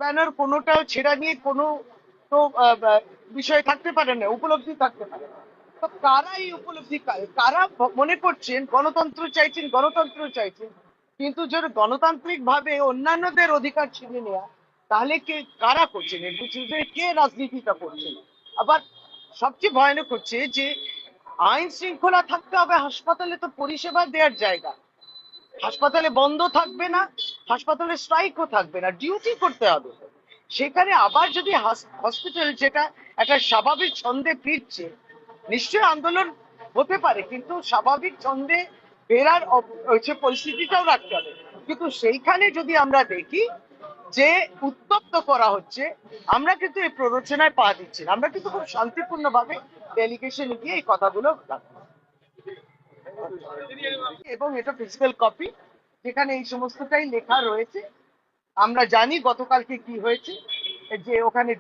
Banner কোনোটা ছেড়া নিয়ে কোনো তো বিষয় থাকতে পারে না, উপলব্ধি থাকতে পারে না। তো কারা এই উপলব্ধি কারা মনে করছেন গণতন্ত্র চাইছেন, গণতন্ত্র চাইছেন, কিন্তু যদি গণতান্ত্রিক ভাবে অন্যান্যদের অধিকার ছিনে নেওয়া, তাহলে কে কারা করছেন এর পিছনে, কে রাজনীতিটা করছেন? আবার সবচেয়ে ভয়ানক হচ্ছে যে আইন শৃঙ্খলা থাকতে হবে, হাসপাতালে তো পরিষেবা দেওয়ার জায়গা, হাসপাতালে বন্ধ থাকবে না, হাসপাতালে স্ট্রাইকও থাকবে না, ডিউটি করতে হবে। সেখানে আবার যদি হসপিটাল যেটা একটা স্বাভাবিক ছন্দে ফিরছে, নিশ্চয়ই আন্দোলন হতে পারে, কিন্তু স্বাভাবিক ছন্দে ফেরার হচ্ছে পরিস্থিতিটাও রাখতে হবে। কিন্তু সেইখানে যদি আমরা দেখি যে উত্তপ্ত করা হচ্ছে, আমরা কিন্তু এই প্ররোচনায় পা দিচ্ছি না, আমরা কিন্তু খুব শান্তিপূর্ণ ভাবে ডেলিগেশনে গিয়ে এই কথাগুলো রাখবো। এবং এটা ফিজিক্যাল কপি, যেখানে এই সমস্তটাই লেখা রয়েছে। আমরা জানি গতকালকে কি হয়েছে, যে ওখানে